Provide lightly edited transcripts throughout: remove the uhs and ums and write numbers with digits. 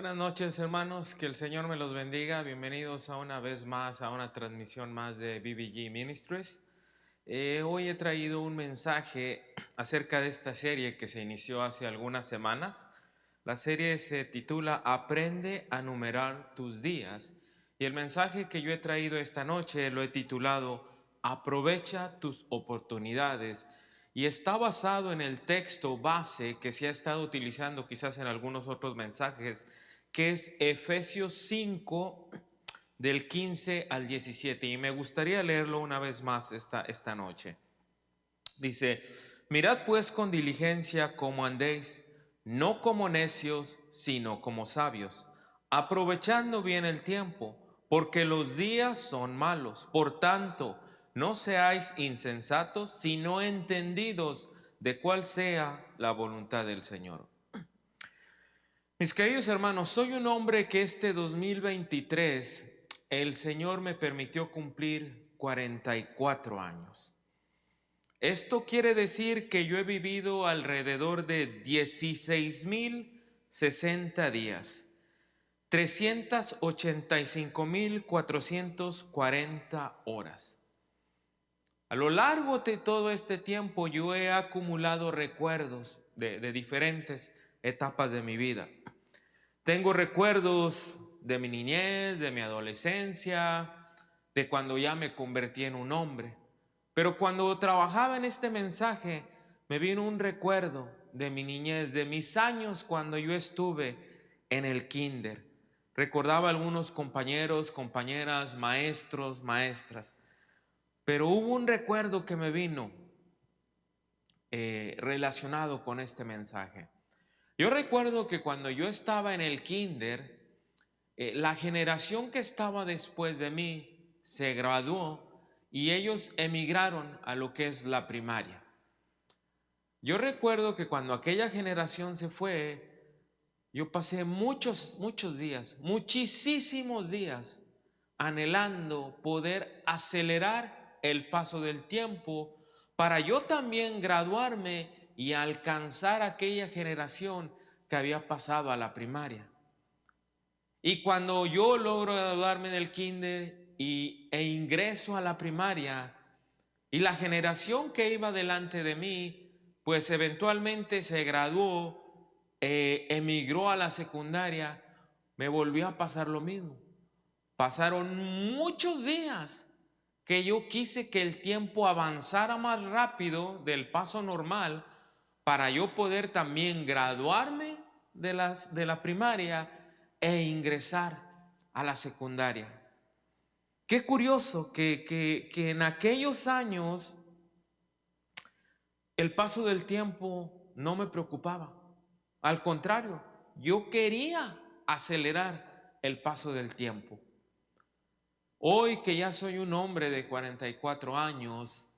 Buenas noches, hermanos, que el Señor me los bendiga. Bienvenidos a una vez más a una transmisión más de BBG Ministries. Hoy he traído un mensaje acerca de esta serie que se inició hace algunas semanas. La serie se titula Aprende a numerar tus días, y el mensaje que yo he traído esta noche lo he titulado Aprovecha tus oportunidades, y está basado en el texto base que se ha estado utilizando quizás en algunos otros mensajes, que es Efesios 5 del 15 al 17, y me gustaría leerlo una vez más esta noche. Dice: mirad pues con diligencia cómo andéis, no como necios, sino como sabios, aprovechando bien el tiempo, porque los días son malos. Por tanto, no seáis insensatos, sino entendidos de cuál sea la voluntad del Señor. Mis queridos hermanos, soy un hombre que este 2023 el Señor me permitió cumplir 44 años. Esto quiere decir que yo he vivido alrededor de 16,060 días, 385,440 horas. A lo largo de todo este tiempo yo he acumulado recuerdos de diferentes etapas de mi vida. Tengo recuerdos de mi niñez, de mi adolescencia, de cuando ya me convertí en un hombre. Pero cuando trabajaba en este mensaje, me vino un recuerdo de mi niñez, de mis años cuando yo estuve en el kinder. Recordaba algunos compañeros, compañeras, maestros, maestras. Pero hubo un recuerdo que me vino relacionado con este mensaje. Yo recuerdo que cuando yo estaba en el kinder, la generación que estaba después de mí se graduó y ellos emigraron a lo que es la primaria. Yo recuerdo que cuando aquella generación se fue, yo pasé muchos días, muchísimos días, anhelando poder acelerar el paso del tiempo para yo también graduarme y alcanzar aquella generación que había pasado a la primaria. Y cuando yo logro graduarme del kinder e ingreso a la primaria, y la generación que iba delante de mí, pues eventualmente se graduó, emigró a la secundaria, me volvió a pasar lo mismo. Pasaron muchos días que yo quise que el tiempo avanzara más rápido del paso normal para yo poder también graduarme de la primaria e ingresar a la secundaria. Qué curioso que en aquellos años el paso del tiempo no me preocupaba. Al contrario, yo quería acelerar el paso del tiempo. Hoy que ya soy un hombre de 44 años,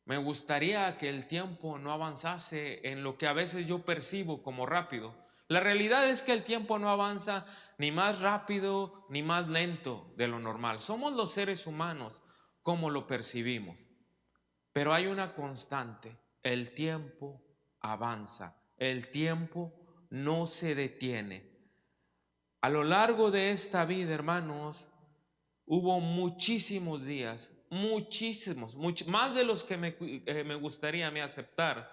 me gustaría que el tiempo no avanzase en lo que a veces yo percibo como rápido. La realidad es que el tiempo no avanza ni más rápido ni más lento de lo normal. Somos los seres humanos como lo percibimos. Pero hay una constante: el tiempo avanza, el tiempo no se detiene. A lo largo de esta vida, hermanos, hubo muchísimos días, más de los que me gustaría a mí aceptar,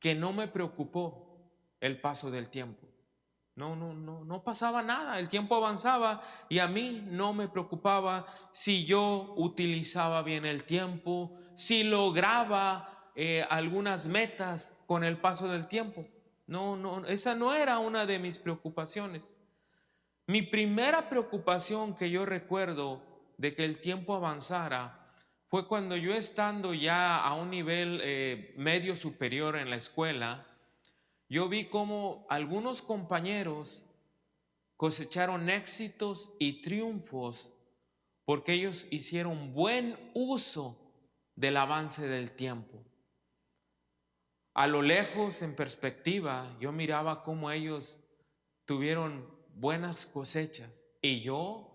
que no me preocupó el paso del tiempo. No pasaba nada, el tiempo avanzaba y a mí no me preocupaba si yo utilizaba bien el tiempo, si lograba algunas metas con el paso del tiempo. Esa no era una de mis preocupaciones. Mi primera preocupación que yo recuerdo de que el tiempo avanzara fue cuando yo, estando ya a un nivel medio superior en la escuela, yo vi cómo algunos compañeros cosecharon éxitos y triunfos porque ellos hicieron buen uso del avance del tiempo. A lo lejos, en perspectiva, yo miraba cómo ellos tuvieron buenas cosechas y yo,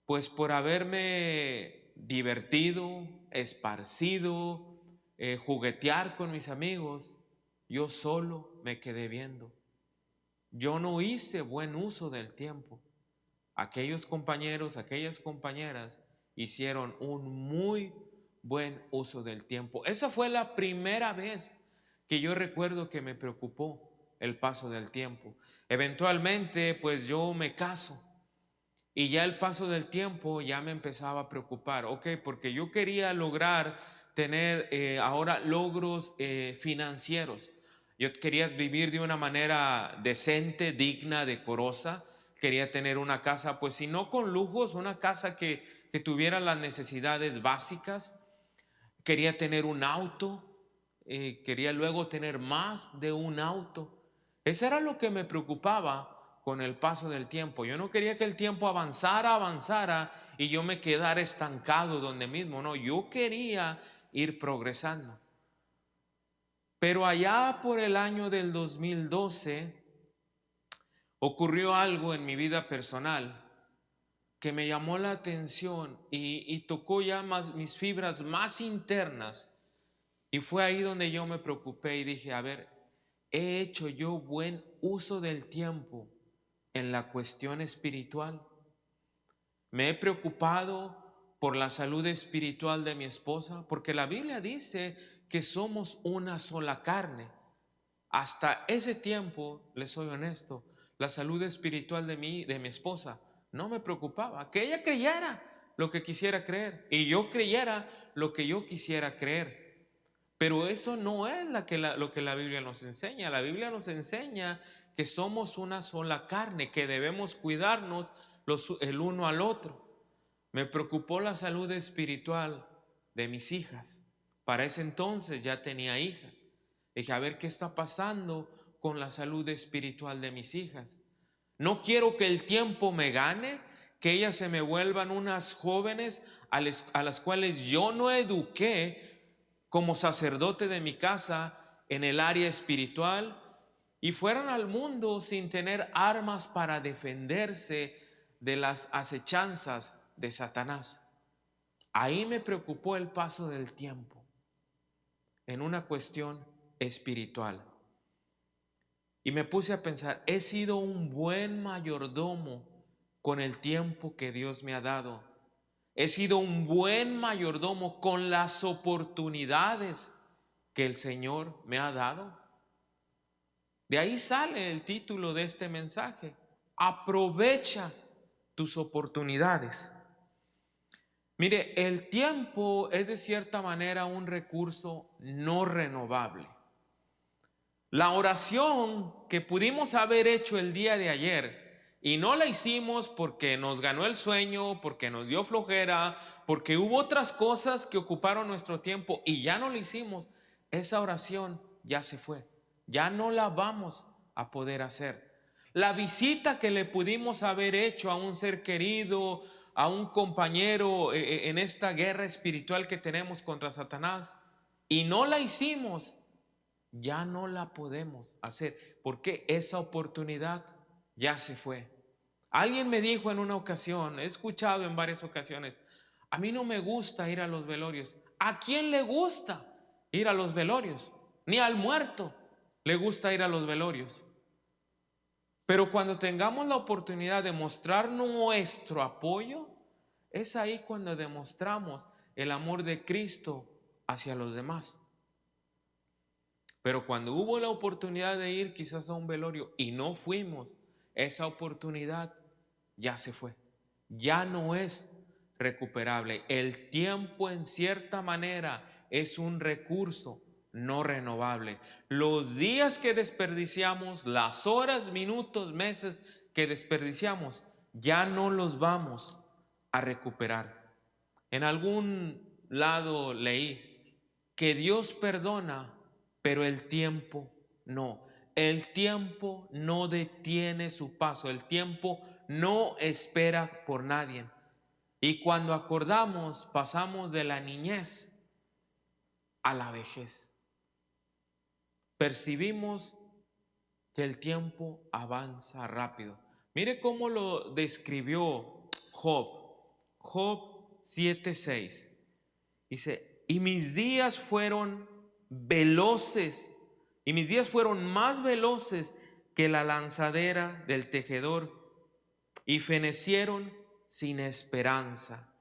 pues por haberme divertido, esparcido, juguetear con mis amigos, yo solo me quedé viendo. yo no hice buen uso del tiempo. Aquellos compañeros, aquellas compañeras hicieron un muy buen uso del tiempo. Esa fue la primera vez que yo recuerdo que me preocupó el paso del tiempo. Eventualmente, pues yo me caso y ya el paso del tiempo ya me empezaba a preocupar, ok, porque yo quería lograr tener ahora logros financieros. Yo quería vivir de una manera decente, digna, decorosa. Quería tener una casa, pues si no con lujos, una casa que tuviera las necesidades básicas. Quería tener un auto, quería luego tener más de un auto. Eso era lo que me preocupaba con el paso del tiempo. Yo no quería que el tiempo avanzara y yo me quedara estancado donde mismo. No, yo quería ir progresando. Pero allá por el año del 2012 ocurrió algo en mi vida personal que me llamó la atención y tocó ya más mis fibras más internas. Y fue ahí donde yo me preocupé y dije, a ver, ¿he hecho yo buen uso del tiempo en la cuestión espiritual? ¿Me he preocupado por la salud espiritual de mi esposa? Porque la Biblia dice que somos una sola carne. Hasta ese tiempo, les soy honesto, la salud espiritual de mi esposa no me preocupaba. Que ella creyera lo que quisiera creer y yo creyera lo que yo quisiera creer. Pero eso no es lo que la Biblia nos enseña. La Biblia nos enseña que somos una sola carne, que debemos cuidarnos el uno al otro. Me preocupó la salud espiritual de mis hijas. Para ese entonces ya tenía hijas. Dije, a ver qué está pasando con la salud espiritual de mis hijas. No quiero que el tiempo me gane, que ellas se me vuelvan unas jóvenes a las cuales yo no eduqué como sacerdote de mi casa en el área espiritual y fueran al mundo sin tener armas para defenderse de las acechanzas de Satanás. Ahí me preocupó el paso del tiempo en una cuestión espiritual. Y me puse a pensar, he sido un buen mayordomo con el tiempo que Dios me ha dado. He sido un buen mayordomo con las oportunidades que el Señor me ha dado. De ahí sale el título de este mensaje. Aprovecha tus oportunidades. Mire, el tiempo es de cierta manera un recurso no renovable. La oración que pudimos haber hecho el día de ayer y no la hicimos porque nos ganó el sueño, porque nos dio flojera, porque hubo otras cosas que ocuparon nuestro tiempo y ya no la hicimos, esa oración ya se fue, ya no la vamos a poder hacer. La visita que le pudimos haber hecho a un ser querido, a un compañero en esta guerra espiritual que tenemos contra Satanás y no la hicimos, ya no la podemos hacer porque esa oportunidad ya se fue. Alguien me dijo en una ocasión, he escuchado en varias ocasiones, a mí no me gusta ir a los velorios. ¿A quién le gusta ir a los velorios? Ni al muerto le gusta ir a los velorios. Pero cuando tengamos la oportunidad de mostrar nuestro apoyo, es ahí cuando demostramos el amor de Cristo hacia los demás. Pero cuando hubo la oportunidad de ir quizás a un velorio y no fuimos, esa oportunidad ya se fue. Ya no es recuperable. El tiempo en cierta manera es un recurso no renovable. Los días que desperdiciamos, las horas, minutos, meses que desperdiciamos, ya no los vamos a recuperar. En algún lado leí que Dios perdona, pero el tiempo no. El tiempo no detiene su paso. El tiempo no espera por nadie. Y cuando acordamos, pasamos de la niñez a la vejez. Percibimos que el tiempo avanza rápido. Mire cómo lo describió Job. Job 7:6. Dice, y mis días fueron veloces, y mis días fueron más veloces que la lanzadera del tejedor y fenecieron sin esperanza.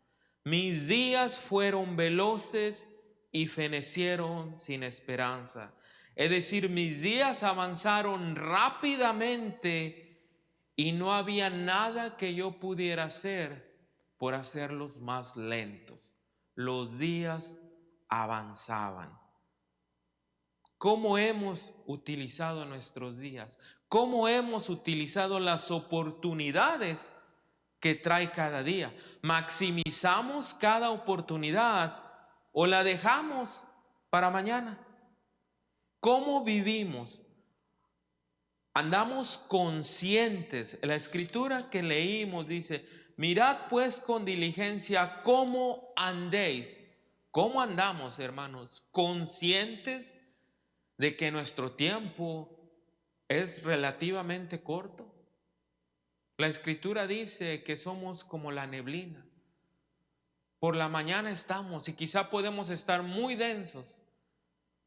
Mis días fueron veloces y fenecieron sin esperanza. Es decir, mis días avanzaron rápidamente y no había nada que yo pudiera hacer por hacerlos más lentos. Los días avanzaban. ¿Cómo hemos utilizado nuestros días? ¿Cómo hemos utilizado las oportunidades que trae cada día? ¿Maximizamos cada oportunidad o la dejamos para mañana? ¿Cómo vivimos? Andamos conscientes. La escritura que leímos dice: mirad pues con diligencia cómo andéis. ¿Cómo andamos, hermanos? ¿Conscientes de que nuestro tiempo es relativamente corto? La escritura dice que somos como la neblina. Por la mañana estamos y quizá podemos estar muy densos,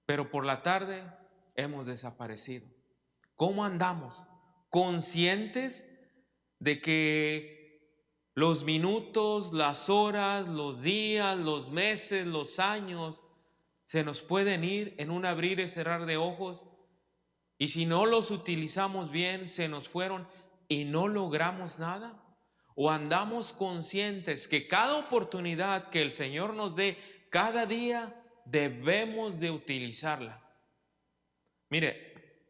pero por la tarde hemos desaparecido. ¿Cómo andamos? ¿Conscientes de que los minutos, las horas, los días, los meses, los años se nos pueden ir en un abrir y cerrar de ojos? Y si no los utilizamos bien, se nos fueron y no logramos nada. ¿O andamos conscientes que cada oportunidad que el Señor nos dé cada día debemos de utilizarla? Mire,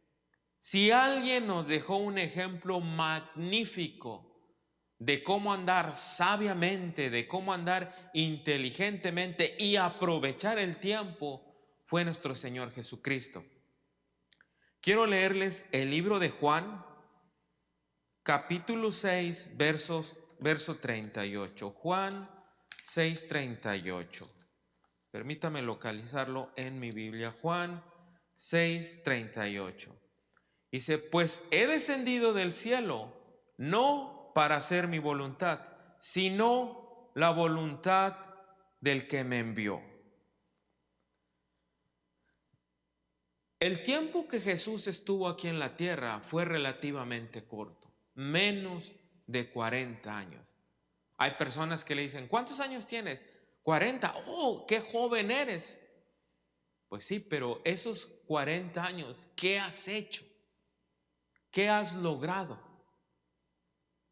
si alguien nos dejó un ejemplo magnífico de cómo andar sabiamente, de cómo andar inteligentemente y aprovechar el tiempo, fue nuestro Señor Jesucristo. Quiero leerles el libro de Juan, capítulo 6, verso 38. Juan 6, 38. Permítame localizarlo en mi Biblia. Juan 6, 38. Dice: pues he descendido del cielo, no para hacer mi voluntad, sino la voluntad del que me envió. El tiempo que Jesús estuvo aquí en la tierra fue relativamente corto, menos de 40 años. Hay personas que le dicen: ¿cuántos años tienes? 40. ¡Oh, qué joven eres! Pues sí, pero esos 40 años, ¿qué has hecho? ¿Qué has logrado?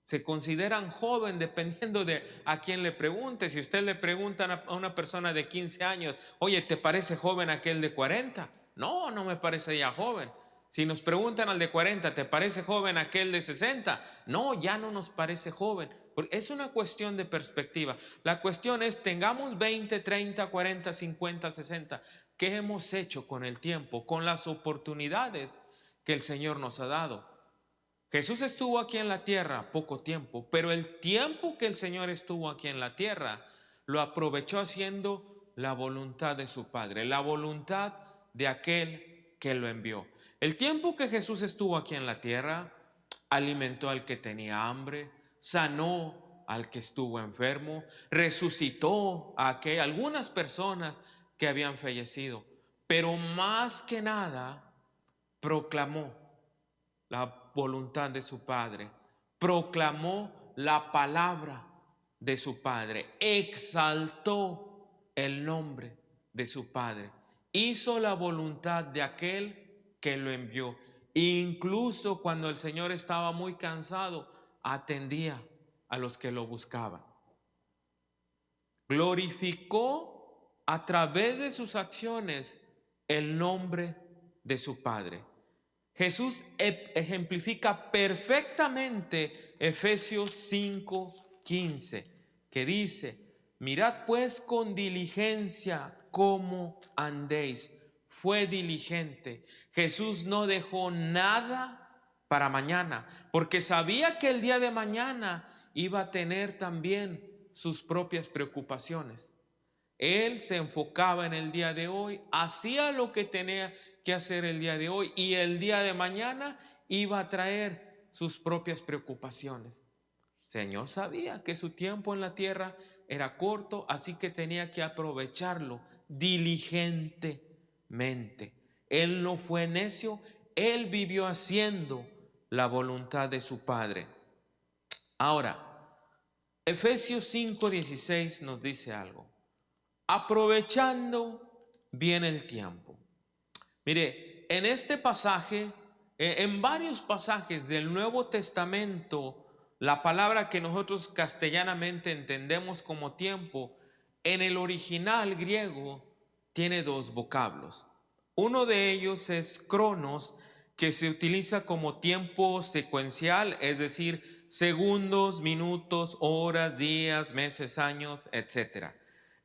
Se consideran joven dependiendo de a quién le pregunte. Si usted le pregunta a una persona de 15 años: oye, ¿te parece joven aquel de 40? No, no me parece ya joven. Si nos preguntan al de 40, ¿te parece joven aquel de 60? No, ya no nos parece joven. Porque es una cuestión de perspectiva. La cuestión es: tengamos 20, 30, 40, 50, 60. ¿Qué hemos hecho con el tiempo, con las oportunidades que el Señor nos ha dado? Jesús estuvo aquí en la tierra poco tiempo, pero el tiempo que el Señor estuvo aquí en la tierra lo aprovechó haciendo la voluntad de su Padre, la voluntad de aquel que lo envió. El tiempo que Jesús estuvo aquí en la tierra, alimentó al que tenía hambre, sanó al que estuvo enfermo, resucitó a algunas personas que habían fallecido, pero más que nada proclamó la voluntad de su Padre, proclamó la palabra de su Padre, exaltó el nombre de su Padre, hizo la voluntad de aquel que lo envió. Incluso cuando el Señor estaba muy cansado, atendía a los que lo buscaban. Glorificó a través de sus acciones el nombre de su Padre. Jesús ejemplifica perfectamente Efesios 5:15, que dice: mirad pues con diligencia cómo andéis. Fue diligente. Jesús no dejó nada para mañana, porque sabía que el día de mañana iba a tener también sus propias preocupaciones. Él se enfocaba en el día de hoy, hacía lo que tenía que hacer el día de hoy, y el día de mañana iba a traer sus propias preocupaciones. El Señor sabía que su tiempo en la tierra era corto, así que tenía que aprovecharlo diligentemente. Él no fue necio, él vivió haciendo la voluntad de su Padre. Ahora, Efesios 5:16 nos dice algo. Aprovechando bien el tiempo. Mire, en este pasaje, en varios pasajes del Nuevo Testamento, la palabra que nosotros castellanamente entendemos como tiempo, en el original griego tiene dos vocablos. Uno de ellos es cronos, que se utiliza como tiempo secuencial, es decir, segundos, minutos, horas, días, meses, años, etc.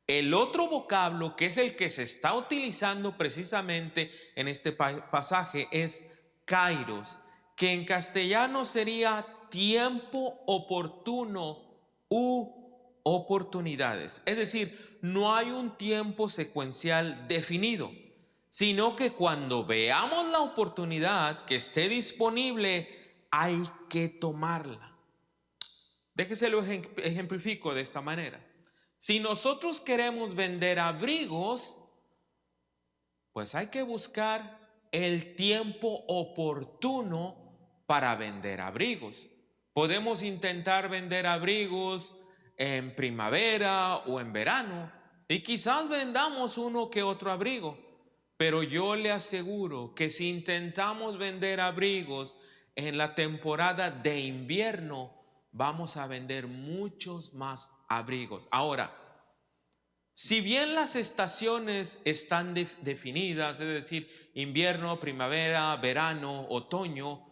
El otro vocablo, que es el que se está utilizando precisamente en este pasaje, es kairos, que en castellano sería tiempo oportuno u oportunidades. Es decir, no hay un tiempo secuencial definido, sino que cuando veamos la oportunidad que esté disponible, hay que tomarla. Déjese lo ejemplifico de esta manera. Si nosotros queremos vender abrigos, pues hay que buscar el tiempo oportuno para vender abrigos. Podemos intentar vender abrigos en primavera o en verano y quizás vendamos uno que otro abrigo, pero yo le aseguro que si intentamos vender abrigos en la temporada de invierno, vamos a vender muchos más abrigos. Ahora, si bien las estaciones están definidas, es decir, invierno, primavera, verano, otoño,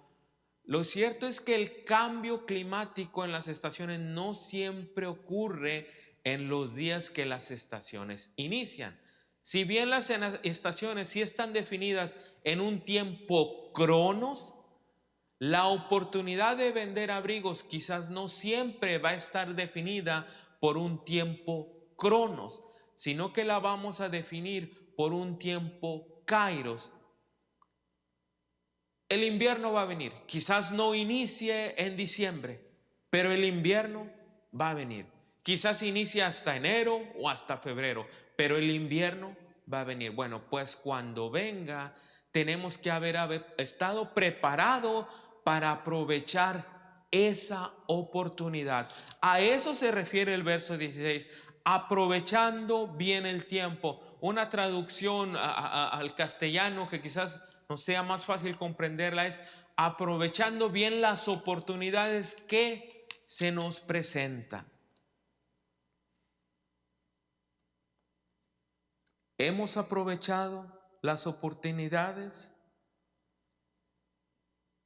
lo cierto es que el cambio climático en las estaciones no siempre ocurre en los días que las estaciones inician. Si bien las estaciones sí están definidas en un tiempo cronos, la oportunidad de vender abrigos quizás no siempre va a estar definida por un tiempo cronos, sino que la vamos a definir por un tiempo kairos. El invierno va a venir, quizás no inicie en diciembre, pero el invierno va a venir. Quizás inicie hasta enero o hasta febrero, pero el invierno va a venir. Bueno, pues cuando venga, tenemos que haber estado preparado para aprovechar esa oportunidad. A eso se refiere el verso 16, aprovechando bien el tiempo. Una traducción al castellano que quizás nos sea más fácil comprenderla es aprovechando bien las oportunidades que se nos presentan. ¿Hemos aprovechado las oportunidades?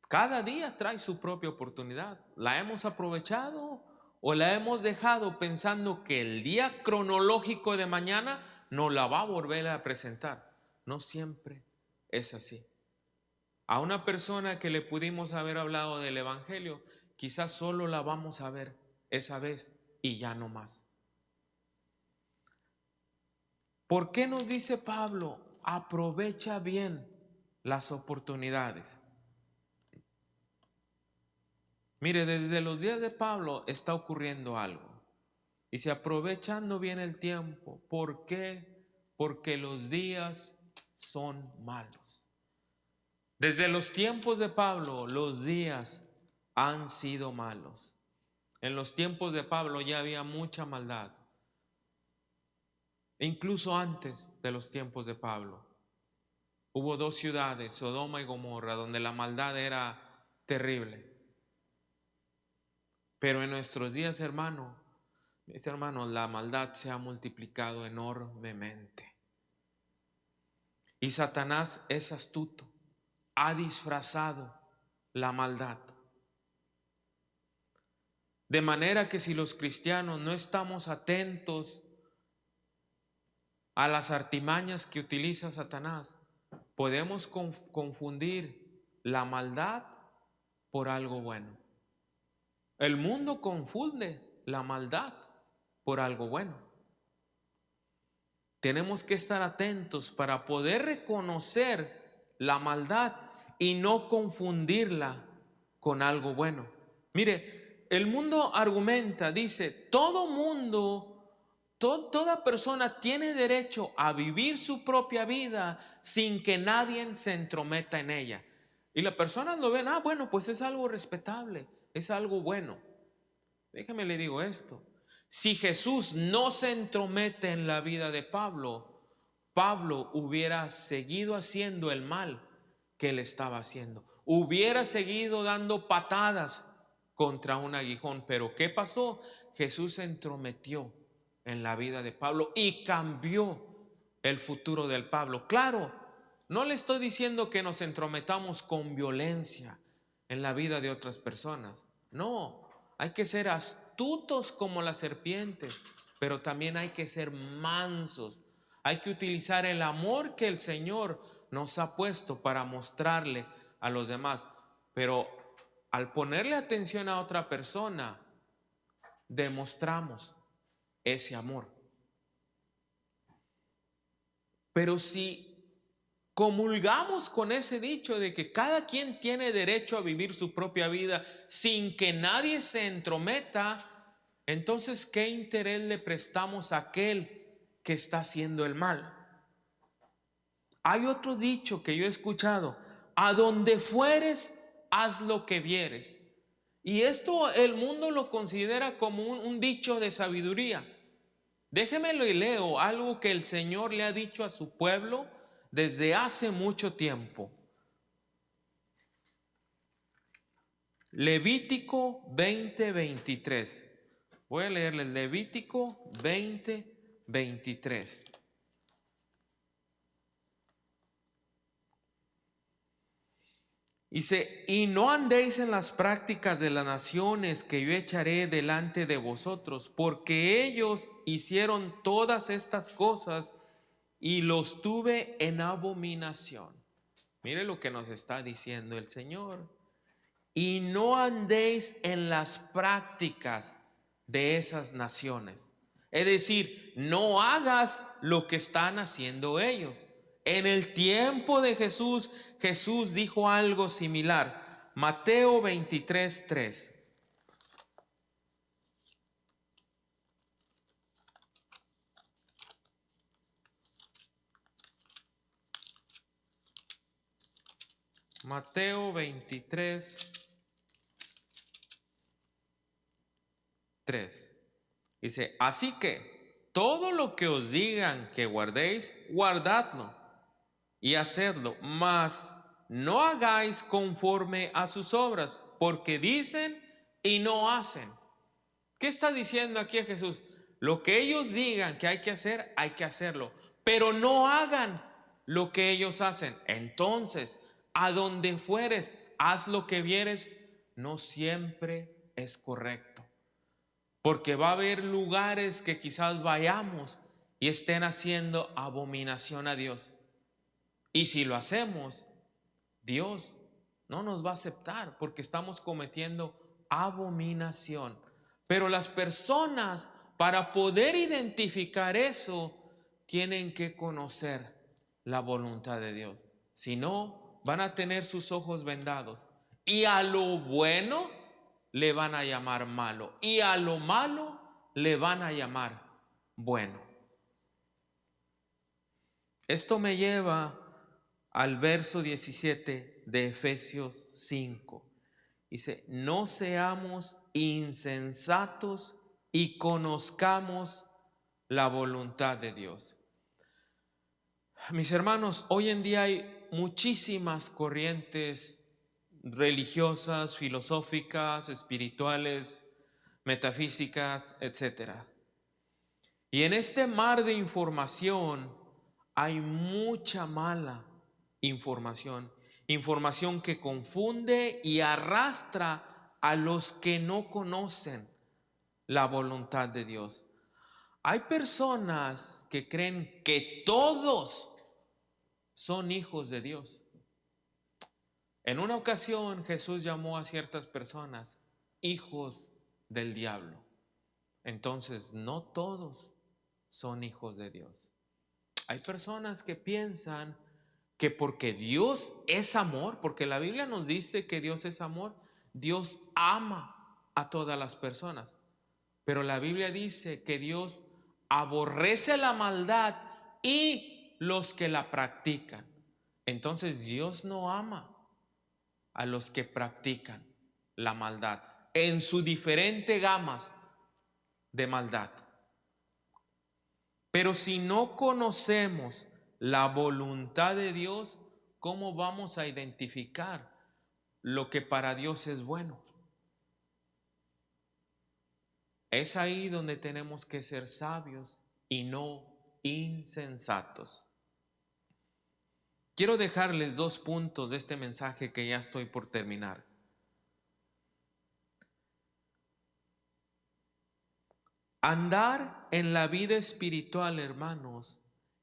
Cada día trae su propia oportunidad. ¿La hemos aprovechado o la hemos dejado pensando que el día cronológico de mañana nos la va a volver a presentar? No siempre es así. A una persona que le pudimos haber hablado del Evangelio, quizás solo la vamos a ver esa vez y ya no más. ¿Por qué nos dice Pablo? Aprovecha bien las oportunidades. Mire, desde los días de Pablo está ocurriendo algo. Y si aprovechando bien el tiempo, ¿por qué? Porque los días son malos. Desde los tiempos de Pablo, los días han sido malos. En los tiempos de Pablo ya había mucha maldad. E incluso antes de los tiempos de Pablo, hubo dos ciudades, Sodoma y Gomorra, donde la maldad era terrible. Pero en nuestros días, mis hermanos, la maldad se ha multiplicado enormemente. Y Satanás es astuto, ha disfrazado la maldad. De manera que si los cristianos no estamos atentos a las artimañas que utiliza Satanás, podemos confundir la maldad por algo bueno. El mundo confunde la maldad por algo bueno. Tenemos que estar atentos para poder reconocer la maldad y no confundirla con algo bueno. Mire, el mundo argumenta, dice, todo mundo, toda persona tiene derecho a vivir su propia vida sin que nadie se entrometa en ella. Y las personas lo ven, bueno, pues es algo respetable, es algo bueno. Déjeme le digo esto. Si Jesús no se entromete en la vida de Pablo, Pablo hubiera seguido haciendo el mal que él estaba haciendo. Hubiera seguido dando patadas contra un aguijón. Pero ¿qué pasó? Jesús se entrometió en la vida de Pablo y cambió el futuro del Pablo. Claro, no le estoy diciendo que nos entrometamos con violencia en la vida de otras personas. No, hay que ser astutos como las serpientes, pero también hay que ser mansos. Hay que utilizar el amor que el Señor nos ha puesto para mostrarle a los demás. Pero al ponerle atención a otra persona, demostramos ese amor. Pero si comulgamos con ese dicho de que cada quien tiene derecho a vivir su propia vida sin que nadie se entrometa, entonces ¿qué interés le prestamos a aquel que está haciendo el mal? Hay otro dicho que yo he escuchado: a donde fueres, haz lo que vieres. Y esto el mundo lo considera como un dicho de sabiduría. Déjemelo y leo algo que el Señor le ha dicho a su pueblo desde hace mucho tiempo. Levítico 20:23. Voy a leerle Levítico 20:23. Dice: y no andéis en las prácticas de las naciones que yo echaré delante de vosotros, porque ellos hicieron todas estas cosas y los tuve en abominación. Mire lo que nos está diciendo el Señor. Y no andéis en las prácticas de esas naciones. Es decir, no hagas lo que están haciendo ellos. En el tiempo de Jesús, Jesús dijo algo similar. Mateo 23:3. Mateo 23:3. Dice: así que todo lo que os digan que guardéis, guardadlo y hacedlo, mas no hagáis conforme a sus obras, porque dicen y no hacen. ¿Qué está diciendo aquí a Jesús? Lo que ellos digan que hay que hacerlo, pero no hagan lo que ellos hacen. Entonces, a donde fueres, haz lo que vieres, no siempre es correcto. Porque va a haber lugares que quizás vayamos y estén haciendo abominación a Dios. Y si lo hacemos, Dios no nos va a aceptar porque estamos cometiendo abominación. Pero las personas, para poder identificar eso, tienen que conocer la voluntad de Dios. Si no, van a tener sus ojos vendados. Y a lo bueno le van a llamar malo. Y a lo malo le van a llamar bueno. Esto me lleva al verso 17 de Efesios 5. Dice: no seamos insensatos y conozcamos la voluntad de Dios. Mis hermanos, hoy en día hay muchísimas corrientes religiosas, filosóficas, espirituales, metafísicas, etcétera. Y en este mar de información hay mucha mala información, información que confunde y arrastra a los que no conocen la voluntad de Dios. Hay personas que creen que todos son hijos de Dios. En una ocasión Jesús llamó a ciertas personas hijos del diablo. Entonces, no todos son hijos de Dios. Hay personas que piensan que porque Dios es amor, porque la Biblia nos dice que Dios es amor, Dios ama a todas las personas. Pero la Biblia dice que Dios aborrece la maldad y los que la practican. Entonces Dios no ama a los que practican la maldad en sus diferentes gamas de maldad. Pero si no conocemos la voluntad de Dios, ¿cómo vamos a identificar lo que para Dios es bueno? Es ahí donde tenemos que ser sabios y no insensatos. Quiero dejarles 2 puntos de este mensaje que ya estoy por terminar. Andar en la vida espiritual, hermanos,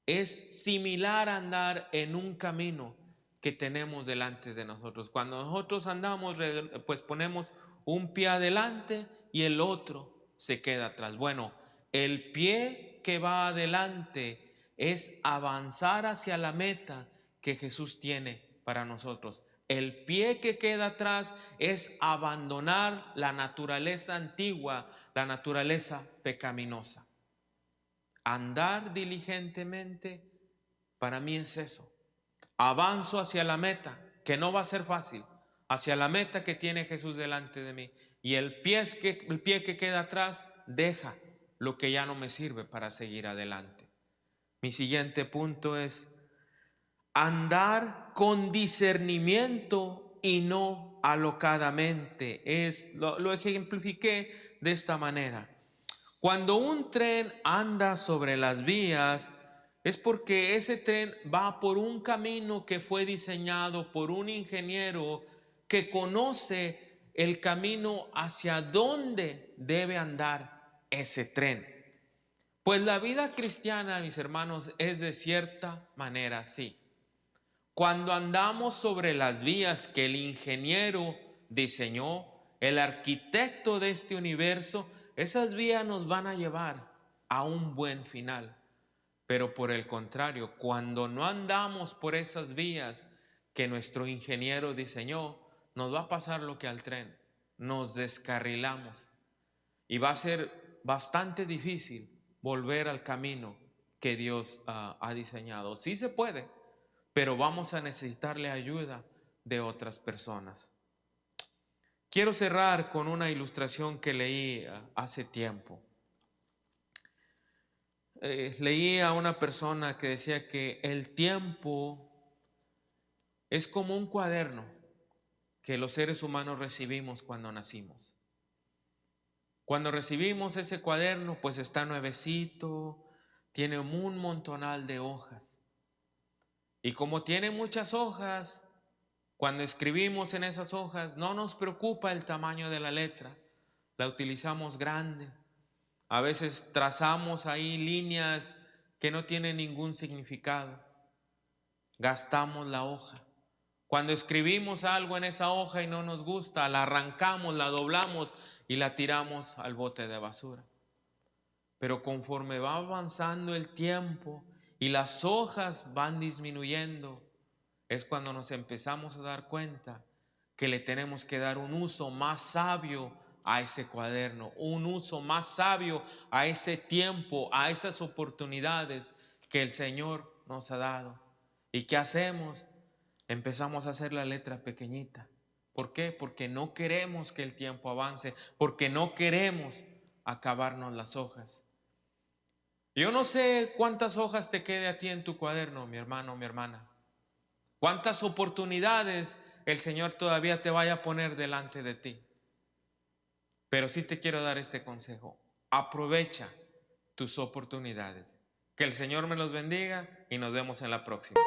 es similar a andar en un camino que tenemos delante de nosotros. Cuando nosotros andamos, pues ponemos un pie adelante y el otro se queda atrás. Bueno, el pie que va adelante es avanzar hacia la meta que Jesús tiene para nosotros. El pie que queda atrás es abandonar la naturaleza antigua, la naturaleza pecaminosa. Andar diligentemente, para mí es eso. Avanzo hacia la meta, que no va a ser fácil, hacia la meta que tiene Jesús delante de mí. Y el pie que queda atrás deja lo que ya no me sirve para seguir adelante. Mi siguiente punto es andar con discernimiento y no alocadamente. Lo ejemplifiqué de esta manera. Cuando un tren anda sobre las vías, es porque ese tren va por un camino que fue diseñado por un ingeniero que conoce el camino hacia dónde debe andar ese tren. Pues la vida cristiana, mis hermanos, es de cierta manera así. Cuando andamos sobre las vías que el ingeniero diseñó, el arquitecto de este universo, esas vías nos van a llevar a un buen final. Pero por el contrario, cuando no andamos por esas vías que nuestro ingeniero diseñó, nos va a pasar lo que al tren, nos descarrilamos y va a ser bastante difícil volver al camino que Dios ha diseñado. Sí se puede, pero vamos a necesitarle ayuda de otras personas. Quiero cerrar con una ilustración que leí hace tiempo. Leí a una persona que decía que el tiempo es como un cuaderno que los seres humanos recibimos cuando nacimos. Cuando recibimos ese cuaderno, pues está nuevecito, tiene un montonal de hojas. Y como tiene muchas hojas, cuando escribimos en esas hojas, no nos preocupa el tamaño de la letra, la utilizamos grande. A veces trazamos ahí líneas que no tienen ningún significado. Gastamos la hoja. Cuando escribimos algo en esa hoja y no nos gusta, la arrancamos, la doblamos y la tiramos al bote de basura. Pero conforme va avanzando el tiempo y las hojas van disminuyendo, es cuando nos empezamos a dar cuenta que le tenemos que dar un uso más sabio a ese cuaderno, un uso más sabio a ese tiempo, a esas oportunidades que el Señor nos ha dado. ¿Y qué hacemos? Empezamos a hacer la letra pequeñita. ¿Por qué? Porque no queremos que el tiempo avance, porque no queremos acabarnos las hojas. Yo no sé cuántas hojas te quede a ti en tu cuaderno, mi hermano, mi hermana. Cuántas oportunidades el Señor todavía te vaya a poner delante de ti. Pero sí te quiero dar este consejo. Aprovecha tus oportunidades. Que el Señor me los bendiga y nos vemos en la próxima.